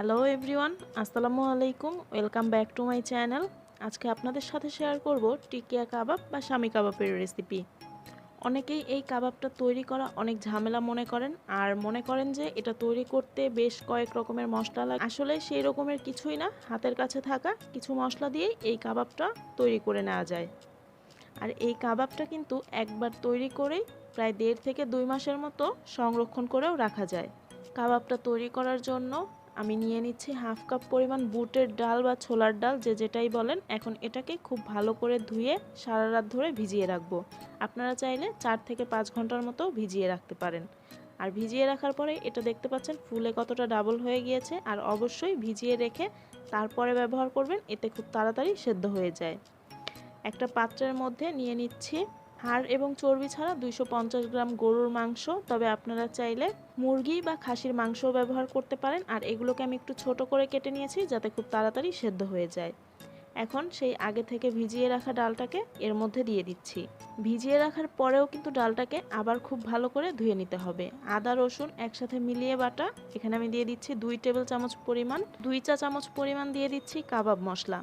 Hello everyone, আসসালামু আলাইকুম। Welcome back to my channel. আজকে আপনাদের সাথে শেয়ার করব টিকিয়া কাবাব বা শামি কাবাবের রেসিপি। অনেকেই এই কাবাবটা তৈরি করা অনেক ঝামেলা মনে করেন, আর মনে করেন যে এটা তৈরি করতে বেশ কয়েক রকমের মশলা লাগে। আসলে সেই রকমের কিছুই না, হাতের কাছে থাকা কিছু মশলা দিয়েই এই কাবাবটা তৈরি করে নেওয়া যায়। আর এই কাবাবটা কিন্তু একবার তৈরি করেই প্রায় 1.5 থেকে 2 মাসের মতো সংরক্ষণ করেও রাখা যায়। কাবাবটা তৈরি করার জন্য আমি নিয়ে নিচ্ছি হাফ কাপ পরিমাণ বুটের ডাল বা ছোলার ডাল, যে যেটাই বলেন। এখন এটাকে খুব ভালো করে ধুয়ে সারা রাত ধরে ভিজিয়ে রাখবো। আপনারা চাইলে 4 থেকে 5 ঘন্টার মতো ভিজিয়ে রাখতে পারেন। আর ভিজিয়ে রাখার পরে এটা দেখতে পাচ্ছেন ফুলে কতটা ডাবল হয়ে গিয়েছে। আর অবশ্যই ভিজিয়ে রেখে তারপরে ব্যবহার করবেন, এতে খুব তাড়াতাড়ি সেদ্ধ হয়ে যায়। একটা পাত্রের মধ্যে নিয়ে নিচ্ছি হাড় এবং চর্বি ছাড়া 250 গ্রাম গরুর মাংস। তবে আপনারা চাইলে মুরগি বা খাসির মাংসও ব্যবহার করতে পারেন। আর এগুলোকে আমি একটু ছোট করে কেটে নিয়েছি যাতে খুব তাড়াতাড়ি সেদ্ধ হয়ে যায়। এখন সেই আগে থেকে ভিজিয়ে রাখা ডালটাকে এর মধ্যে দিয়ে দিচ্ছি। ভিজিয়ে রাখার পরেও কিন্তু ডালটাকে আবার খুব ভালো করে ধুয়ে নিতে হবে। আদা রসুন একসাথে মিলিয়ে বাটা। এখানে আমি দিয়ে দিচ্ছি 2 টেবিল চামচ পরিমাণ, 2 চা চামচ পরিমাণ দিয়ে দিচ্ছি কাবাব মশলা।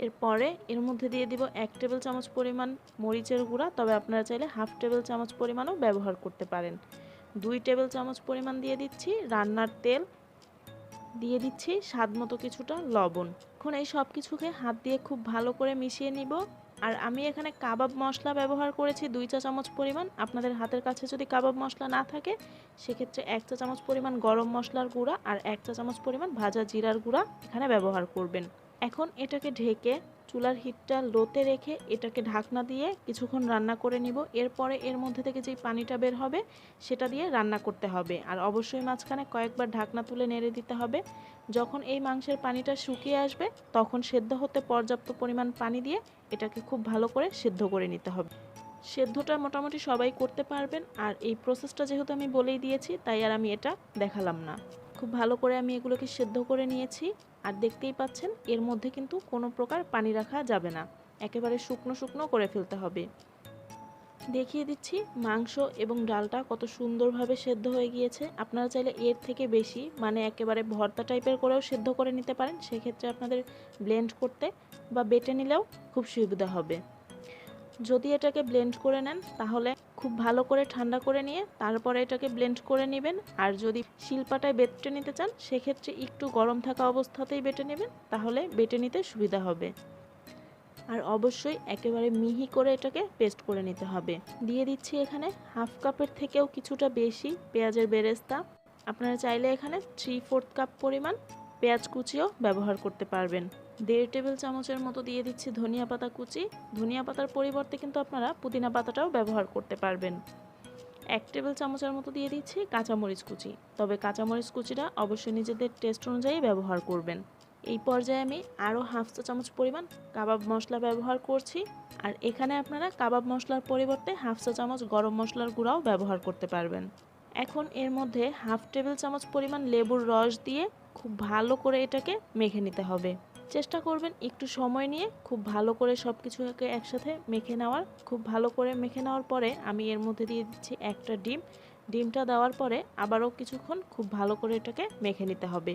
এরপরে এর মধ্যে দিয়ে দিব 1 টেবিল চামচ পরিমাণ মরিচের গুঁড়া, তবে আপনারা চাইলে হাফ টেবিল চামচ পরিমাণও ব্যবহার করতে পারেন। 2 টেবিল চামচ পরিমাণ দিয়ে দিচ্ছি রান্নার তেল, দিয়ে দিচ্ছি স্বাদ মতো কিছুটা লবণ। এখন এই সব কিছুকে হাত দিয়ে খুব ভালো করে মিশিয়ে নিব। আর আমি এখানে কাবাব মশলা ব্যবহার করেছি 2 চা চামচ পরিমাণ। আপনাদের হাতের কাছে যদি কাবাব মশলা না থাকে সেক্ষেত্রে 1 চা চামচ পরিমাণ গরম মশলার গুঁড়া আর 1 চা চামচ পরিমাণ ভাজা জিরার গুঁড়া এখানে ব্যবহার করবেন। এখন এটাকে ঢেকে চুলার হিটটা লোতে রেখে এটাকে ঢাকনা দিয়ে কিছুক্ষণ রান্না করে নিব। এরপরে এর মধ্যে থেকে যেই পানিটা বের হবে সেটা দিয়ে রান্না করতে হবে। আর অবশ্যই মাঝখানে কয়েকবার ঢাকনা তুলে নেড়ে দিতে হবে। যখন এই মাংসের পানিটা শুকিয়ে আসবে তখন সেদ্ধ হতে পর্যাপ্ত পরিমাণ পানি দিয়ে এটাকে খুব ভালো করে সেদ্ধ করে নিতে হবে। সেদ্ধটা মোটামুটি সবাই করতে পারবেন, আর এই প্রসেসটা যেহেতু আমি বলেই দিয়েছি তাই আর আমি এটা দেখালাম না। খুব ভালো করে আমি এগুলোকে সেদ্ধ করে নিয়েছি। আর দেখতেই পাচ্ছেন এর মধ্যে কিন্তু কোনো প্রকার পানি রাখা যাবে না, একেবারে শুকনো শুকনো করে ফেলতে হবে। দেখিয়ে দিচ্ছি মাংস এবং ডালটা কত সুন্দরভাবে সেদ্ধ হয়ে গিয়েছে। আপনারা চাইলে এর থেকে বেশি, মানে একেবারে ভর্তা টাইপের করেও সেদ্ধ করে নিতে পারেন। সেক্ষেত্রে আপনাদের ব্লেন্ড করতে বা বেটে নিলেও খুব সুবিধা হবে। যদি এটাকে ব্লেন্ড করে নেন তাহলে খুব ভালো করে ঠান্ডা করে নিয়ে তারপরে এটাকে ব্লেন্ড করে নেবেন। আর যদি শিলপাটায় বেটে নিতে চান সেক্ষেত্রে একটু গরম থাকা অবস্থাতেই বেটে নেবেন, তাহলে বেটে নিতে সুবিধা হবে। আর অবশ্যই একেবারে মিহি করে এটাকে পেস্ট করে নিতে হবে। দিয়ে দিচ্ছি এখানে হাফ কাপের থেকেও কিছুটা বেশি পেঁয়াজের বেরেস্তা। আপনারা চাইলে এখানে 3/4 কাপ পরিমাণ পেঁয়াজ কুচিও ব্যবহার করতে পারবেন। 1.5 টেবিল চামচের মতো দিয়ে দিচ্ছি ধনিয়া পাতা কুচি। ধনিয়া পাতার পরিবর্তে কিন্তু আপনারা পুদিনা পাতাটাও ব্যবহার করতে পারবেন। 1 টেবিল চামচের মতো দিয়ে দিচ্ছি কাঁচামরিচ কুচি, তবে কাঁচামরিচ কুচিটা অবশ্যই নিজেদের টেস্ট অনুযায়ী ব্যবহার করবেন। এই পর্যায়ে আমি আরও হাফ চা চামচ পরিমাণ কাবাব মশলা ব্যবহার করছি। আর এখানে আপনারা কাবাব মশলার পরিবর্তে হাফ চা চামচ গরম মশলার গুঁড়াও ব্যবহার করতে পারবেন। এখন এর মধ্যে হাফ টেবিল চামচ পরিমাণ লেবুর রস দিয়ে খুব ভালো করে এটাকে মেখে নিতে হবে। চেষ্টা করবেন একটু সময় নিয়ে খুব ভালো করে সব কিছুকে একসাথে মেখে নেওয়ার। খুব ভালো করে মেখে নেওয়ার পরে আমি এর মধ্যে দিয়ে দিচ্ছি একটা ডিম। ডিমটা দেওয়ার পরে আবারও কিছুক্ষণ খুব ভালো করে এটাকে মেখে নিতে হবে।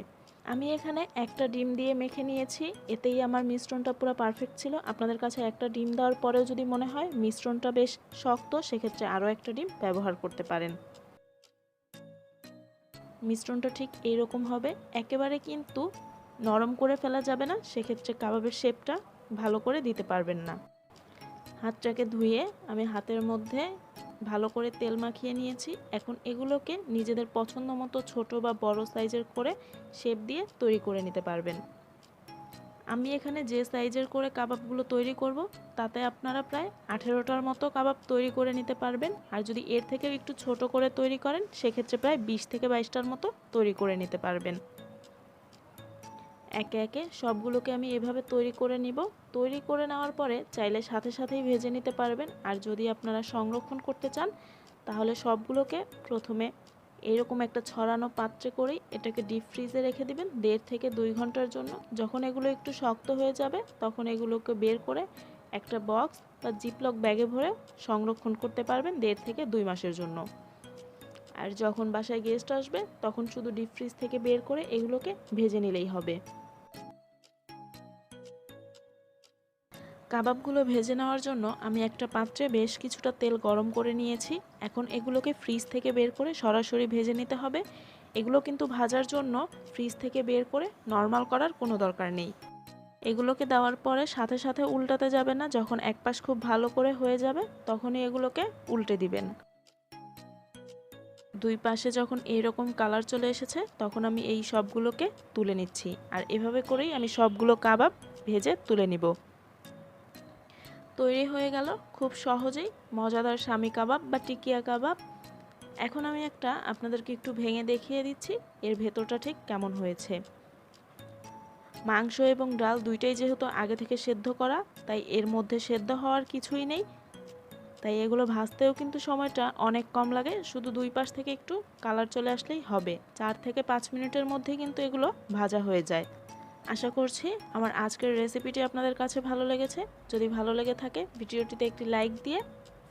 আমি এখানে একটা ডিম দিয়ে মেখে নিয়েছি, এতেই আমার মিশ্রণটা পুরো পারফেক্ট ছিল। আপনাদের কাছে একটা ডিম দেওয়ার পরেও যদি মনে হয় মিশ্রণটা বেশ শক্ত সেক্ষেত্রে আরও একটা ডিম ব্যবহার করতে পারেন। মিশ্রণটা ঠিক এইরকম হবে, একেবারে কিন্তু নরম করে ফেলা যাবে না, সেক্ষেত্রে কাবাবের শেপটা ভালো করে দিতে পারবেন না। হাতটাকে ধুয়ে আমি হাতের মধ্যে ভালো করে তেল মাখিয়ে নিয়েছি। এখন এগুলোকে নিজেদের পছন্দ মতো ছোট বা বড় সাইজের করে শেপ দিয়ে তৈরি করে নিতে পারবেন। আমি এখানে যে সাইজের করে কাবাবগুলো তৈরি করব তাতে আপনারা প্রায় 18টার মতো কাবাব তৈরি করে নিতে পারবেন। আর যদি এর থেকেও একটু ছোট করে তৈরি করেন সেক্ষেত্রে প্রায় 20 থেকে 22টার মতো তৈরি করে নিতে পারবেন। একে একে সবগুলোকে আমি এভাবে তৈরি করে নিব। তৈরি করে নেওয়ার পরে চাইলে সাথে সাথেই ভেজে নিতে পারবেন। আর যদি আপনারা সংরক্ষণ করতে চান তাহলে সবগুলোকে প্রথমে এরকম একটা ছড়ানো পাত্রে করেই এটাকে ডিপ ফ্রিজে রেখে দিবেন 1.5 থেকে 2 ঘন্টার জন্য। যখন এগুলো একটু শক্ত হয়ে যাবে তখন এগুলোকে বের করে একটা বক্স বা জিপলক ব্যাগে ভরে সংরক্ষণ করতে পারবেন 1.5 থেকে 2 মাসের জন্য। আর যখন বাসায় গেস্ট আসবে তখন শুধু ডিপ ফ্রিজ থেকে বের করে এগুলোকে ভেজে নিলেই হবে। কাবাবগুলো ভেজে নেওয়ার জন্য আমি একটা পাত্রে বেশ কিছুটা তেল গরম করে নিয়েছি। এখন এগুলোকে ফ্রিজ থেকে বের করে সরাসরি ভেজে নিতে হবে। এগুলো কিন্তু ভাজার জন্য ফ্রিজ থেকে বের করে নরমাল করার কোনো দরকার নেই। এগুলোকে দেওয়ার পরে সাথে সাথে উল্টাতে যাবে না, যখন এক পাশ খুব ভালো করে হয়ে যাবে তখনই এগুলোকে উল্টে দিবেন। দুই পাশে যখন এইরকম কালার চলে এসেছে তখন আমি এই সবগুলোকে তুলে নিচ্ছি। আর এভাবে করেই আমি সবগুলো কাবাব ভেজে তুলে নিব। তৈরি হয়ে গেল খুব সহজেই মজাদার শামি কাবাব বা টিকিয়া কাবাব। এখন আমি আপনাদেরকে একটু ভেঙে দেখিয়ে দিচ্ছি এর ভেতরটা ঠিক কেমন হয়েছে। মাংস এবং ডাল দুইটাই যেহেতু আগে থেকে সেদ্ধ করা, তাই এর মধ্যে সেদ্ধ হওয়ার কিছুই নেই। তাই এগুলো ভাজতেও কিন্তু সময়টা অনেক কম লাগে, শুধু দুই পাশ থেকে একটু কালার চলে আসলেই হবে। 4 থেকে 5 মিনিটের মধ্যেই কিন্তু এগুলো ভাজা হয়ে যায়। আশা করছি আমার আজকের রেসিপিটি আপনাদের কাছে ভালো লেগেছে। যদি ভালো লেগে থাকে ভিডিওটিতে একটি লাইক দিয়ে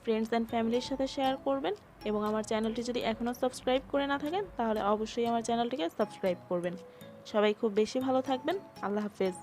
ফ্রেন্ডস অ্যান্ড ফ্যামিলির সাথে শেয়ার করবেন এবং আমার চ্যানেলটি যদি এখনও সাবস্ক্রাইব করে না থাকেন তাহলে অবশ্যই আমার চ্যানেলটিকে সাবস্ক্রাইব করবেন। সবাই খুব বেশি ভালো থাকবেন। আল্লাহ হাফেজ।